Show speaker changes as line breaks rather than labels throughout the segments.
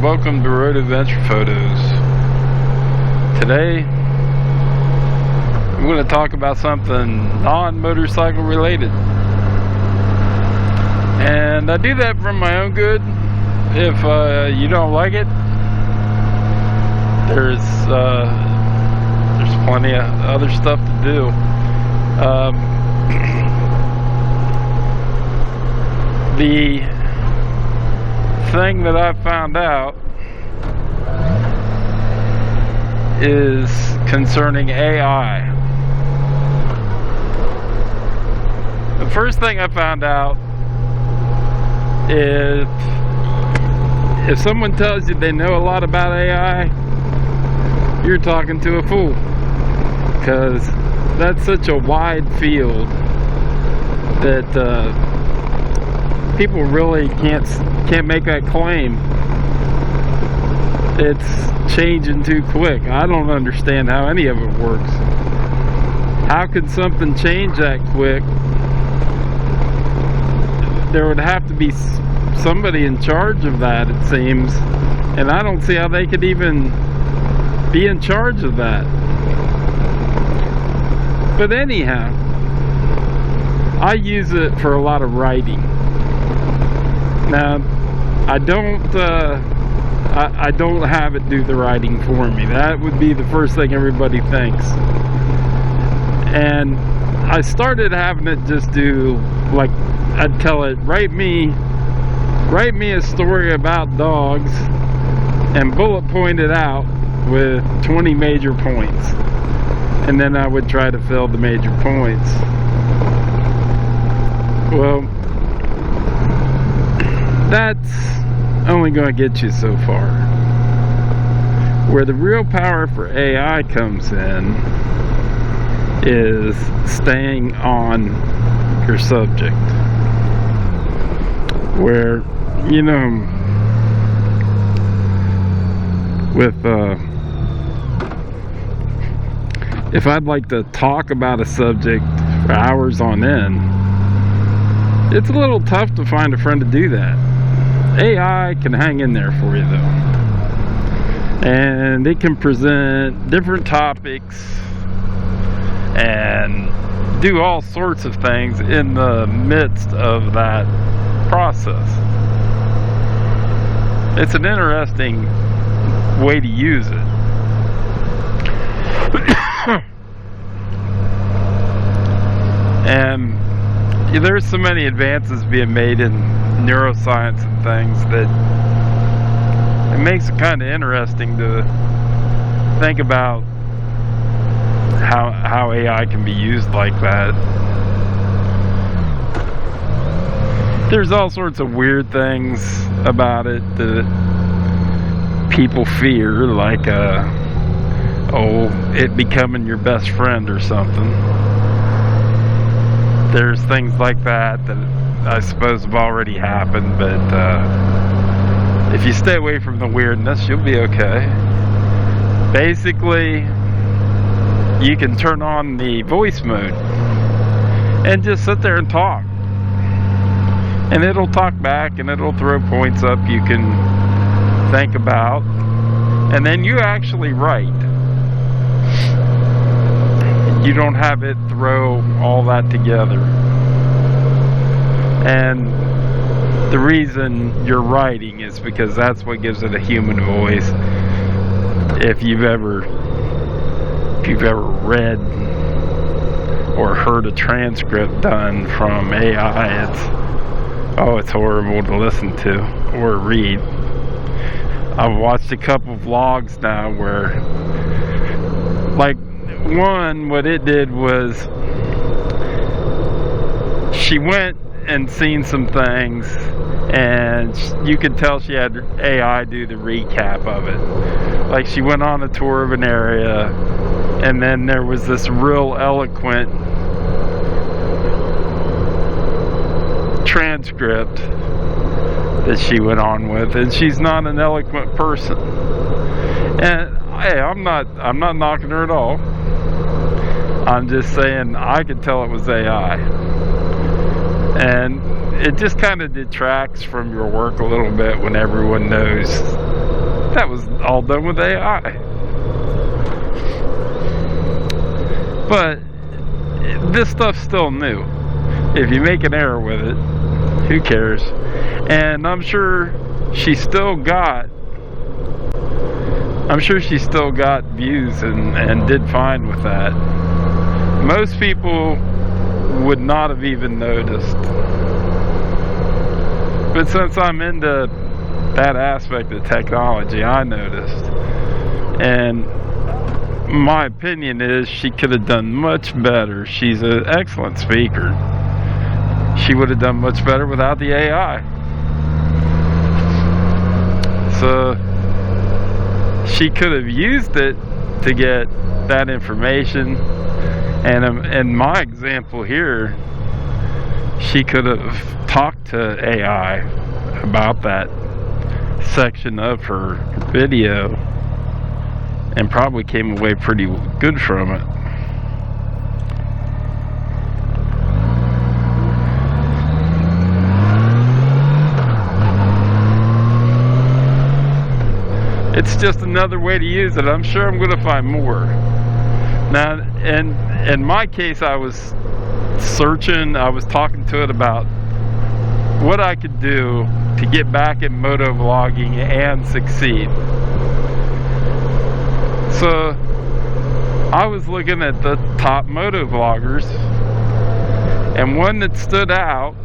welcome to Road Adventure Photos. Today, I'm going to talk about something non-motorcycle related. And I do that for my own good. If you don't like it, there's plenty of other stuff to do. The thing that I found out is concerning AI. The first thing I found out is if someone tells you they know a lot about AI, you're talking to a fool, because that's such a wide field that people really can't make that claim. It's changing too quick. I don't understand how any of it works. How could something change that quick? There would have to be somebody in charge of that, it seems, and I don't see how they could even be in charge of that. But anyhow, I use it for a lot of writing. Now, I don't have it do the writing for me. That would be the first thing everybody thinks. And I started having it just do, like, I'd tell it, write me a story about dogs and bullet point it out with 20 major points. And then I would try to fill the major points. Well, that's only going to get you so far. Where the real power for AI comes in is staying on your subject. Where, you know, with if I'd like to talk about a subject for hours on end, it's a little tough to find a friend to do that. AI can hang in there for you though, and it can present different topics and do all sorts of things in the midst of that process. It's an interesting way to use it. And there's so many advances being made in neuroscience and things that it makes it kind of interesting to think about how AI can be used like that. There's all sorts of weird things about it that people fear, like it becoming your best friend or something. There's things like that I suppose have already happened, but if you stay away from the weirdness, you'll be okay. Basically, you can turn on the voice mode and just sit there and talk, and it'll talk back and it'll throw points up you can think about, and then you actually write. You don't have it throw all that together. And the reason you're writing is because that's what gives it a human voice. If you've ever read or heard a transcript done from AI, it's horrible to listen to or read. I've watched a couple of vlogs now where, like, what it did was she went and seen some things, and you could tell she had AI do the recap of it. Like, she went on a tour of an area, and then there was this real eloquent transcript that she went on with, and she's not an eloquent person. And hey, I'm not knocking her at all. I'm just saying I could tell it was AI. And it just kind of detracts from your work a little bit when everyone knows That was all done with AI. But this stuff's still new. If you make an error with it, who cares? And I'm sure she still got views and did fine with that. Most people would not have even noticed. But since I'm into that aspect of technology, I noticed. And my opinion is she could have done much better. She's an excellent speaker. She would have done much better without the AI. So she could have used it to get that information. And in my example here, she could have talked to AI about that section of her video and probably came away pretty good from it. It's just another way to use it. I'm sure I'm going to find more. Now, in my case, I was searching, I was talking to it about what I could do to get back in motovlogging and succeed. So I was looking at the top motovloggers, and one that stood out,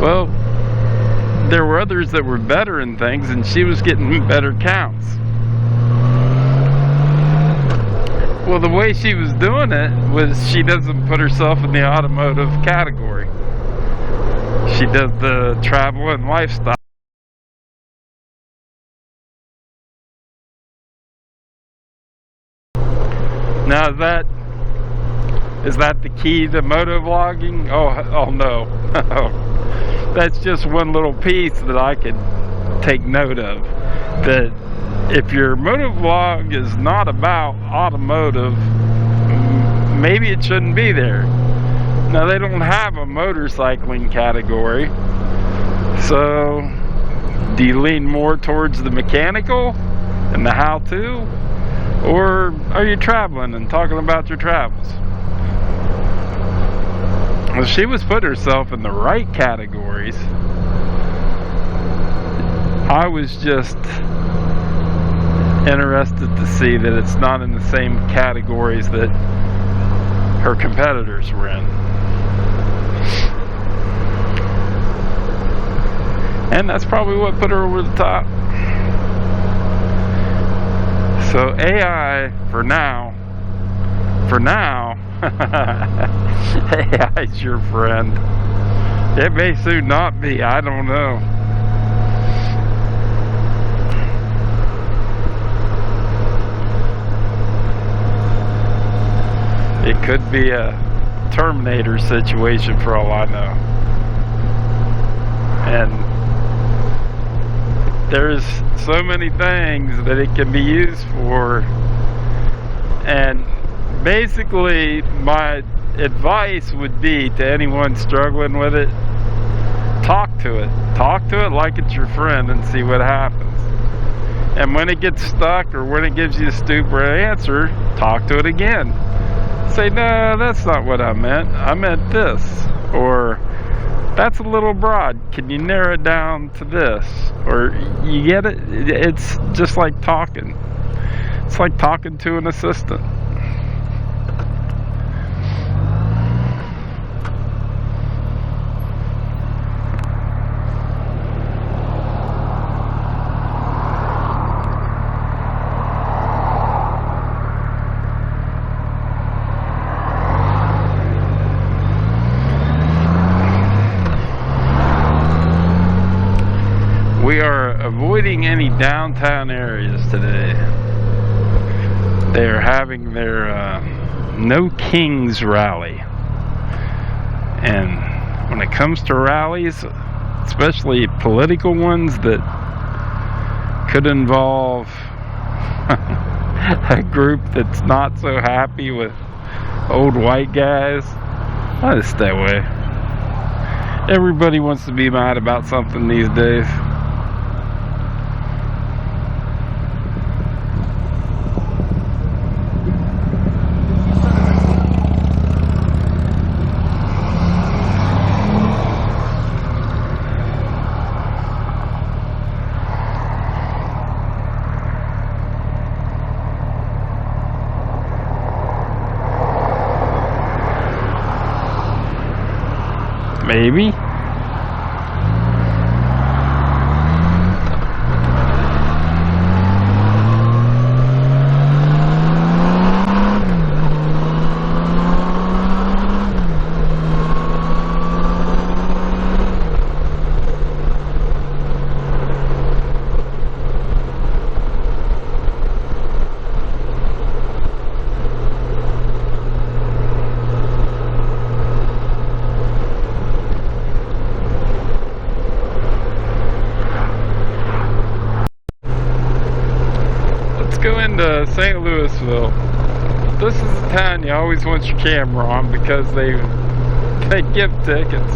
well, there were others that were better in things, and she was getting better counts. Well, the way she was doing it was she doesn't put herself in the automotive category. She does the travel and lifestyle. Now, is that the key to motovlogging? Oh no. That's just one little piece that I could take note of. That if your motovlog is not about automotive, maybe it shouldn't be there. Now, they don't have a motorcycling category, so do you lean more towards the mechanical and the how-to, or are you traveling and talking about your travels? Well, she was putting herself in the right categories. I was just interested to see that it's not in the same categories that her competitors were in. And that's probably what put her over the top. So AI, for now, AI's your friend. It may soon not be, I don't know. It could be a Terminator situation for all I know. And there's so many things that it can be used for. And basically, my advice would be to anyone struggling with it, talk to it. Talk to it like it's your friend and see what happens. And when it gets stuck or when it gives you a stupid answer, talk to it again. Say, no, that's not what I meant. I meant this. Or, that's a little broad. Can you narrow it down to this? Or, you get it? It's just like talking. It's like talking to an assistant. We are avoiding any downtown areas today. They are having their No Kings rally. And when it comes to rallies, especially political ones that could involve a group that's not so happy with old white guys, I just stay away. Everybody wants to be mad about something these days. maybe. Go into St. Louisville. This is the town you always want your camera on because they give tickets.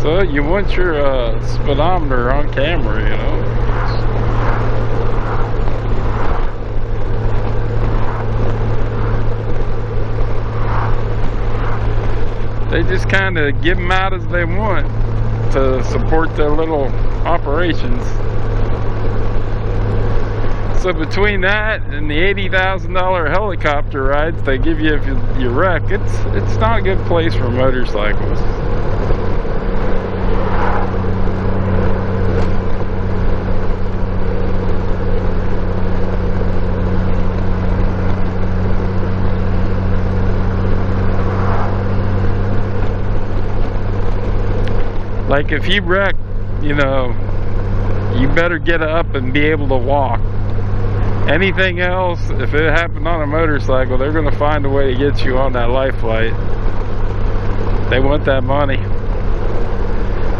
So you want your speedometer on camera, you know. They just kind of give them out as they want to support their little operations. So between that and the $80,000 helicopter rides they give you if you wreck, it's not a good place for motorcycles. Like if you wreck, you know, you better get up and be able to walk. Anything else, if it happened on a motorcycle, they're going to find a way to get you on that life flight. They want that money.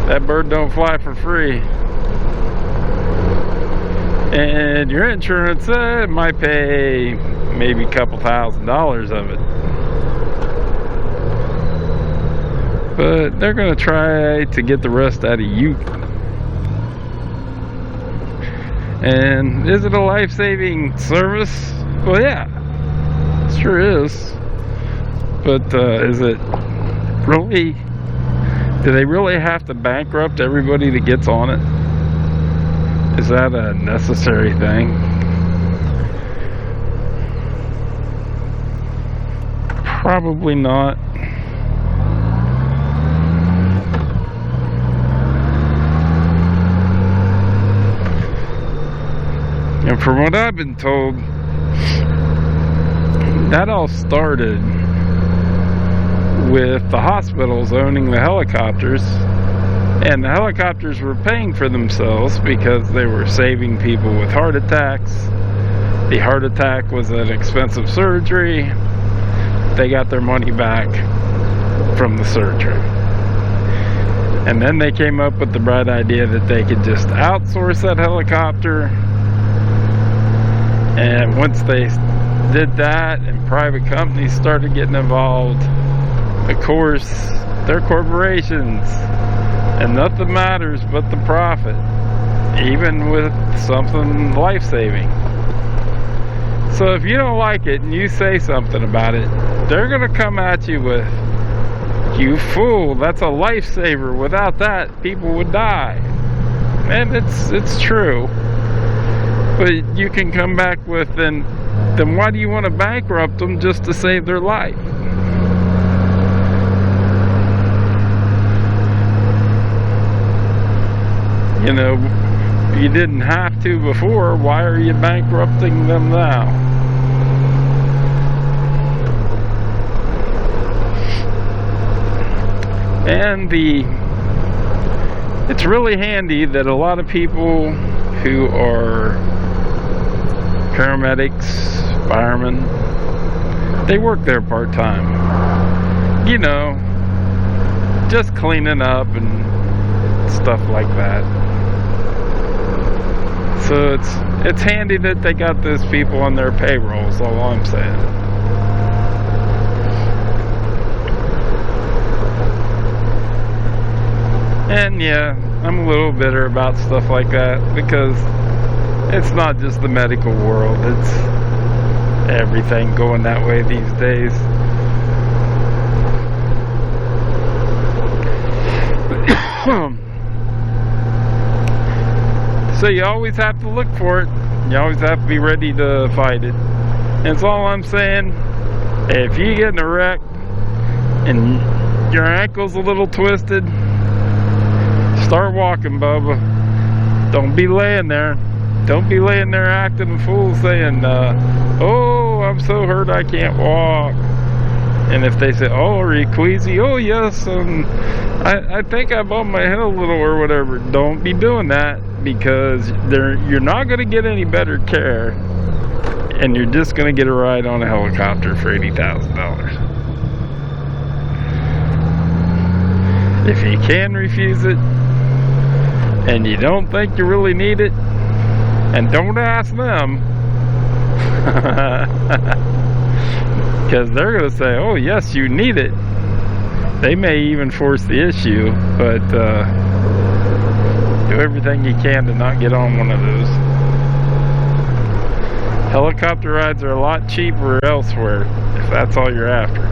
That bird don't fly for free. And your insurance might pay maybe a couple $1,000s of it. But they're going to try to get the rest out of you. And is it a life-saving service? Well, yeah, it sure is. But is it really? Do they really have to bankrupt everybody that gets on it? Is that a necessary thing? Probably not. And from what I've been told, that all started with the hospitals owning the helicopters, and the helicopters were paying for themselves because they were saving people with heart attacks. The heart attack was an expensive surgery. They got their money back from the surgery. And then they came up with the bright idea that they could just outsource that helicopter. And once they did that and private companies started getting involved, of course, they're corporations and nothing matters but the profit, even with something life-saving. So if you don't like it and you say something about it, they're going to come at you with, "You fool, that's a lifesaver. Without that, people would die." And it's true. But you can come back with, then why do you want to bankrupt them just to save their life? You know, you didn't have to before, why are you bankrupting them now? And it's really handy that a lot of people who are paramedics, firemen, they work there part-time. You know, just cleaning up and stuff like that. So it's handy that they got those people on their payrolls, all I'm saying. And yeah, I'm a little bitter about stuff like that because it's not just the medical world, it's everything going that way these days. So you always have to look for it. You always have to be ready to fight it. And that's all I'm saying. If you get in a wreck, and your ankle's a little twisted, start walking, Bubba. Don't be laying there. Don't be laying there acting a fool saying, oh, I'm so hurt I can't walk. And if they say, oh, are you queasy? Oh, yes, I think I bumped my head a little or whatever. Don't be doing that, because you're not going to get any better care, and you're just going to get a ride on a helicopter for $80,000. If you can refuse it, and you don't think you really need it, and don't ask them, because they're going to say, oh yes, you need it. They may even force the issue, but do everything you can to not get on one of those. Helicopter rides are a lot cheaper elsewhere, if that's all you're after.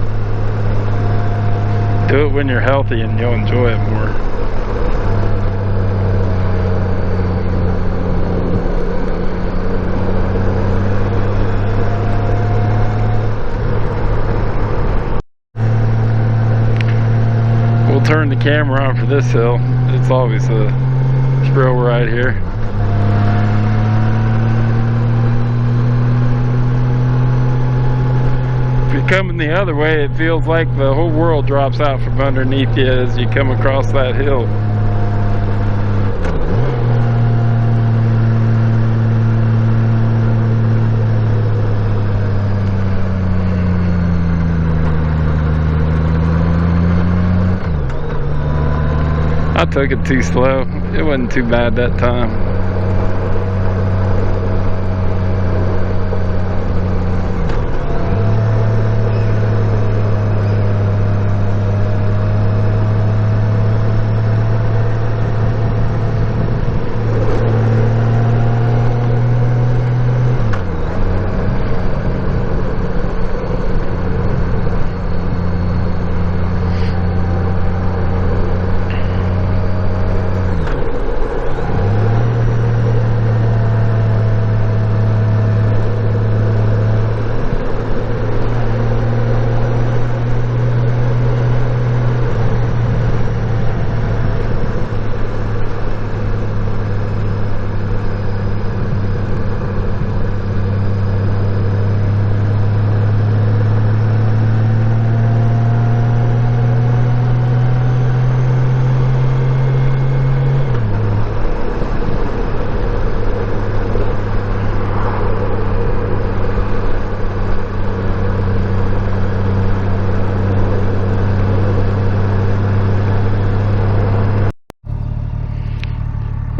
Do it when you're healthy and you'll enjoy it more. We'll turn the camera on for this hill. It's always a thrill ride here. If you're coming the other way, it feels like the whole world drops out from underneath you as you come across that hill. I took it too slow. It wasn't too bad that time.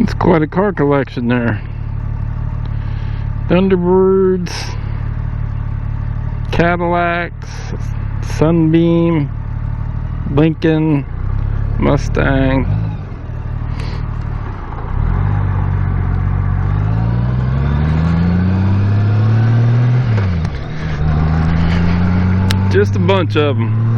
It's quite a car collection there. Thunderbirds, Cadillacs, Sunbeam, Lincoln, Mustang. Just a bunch of them.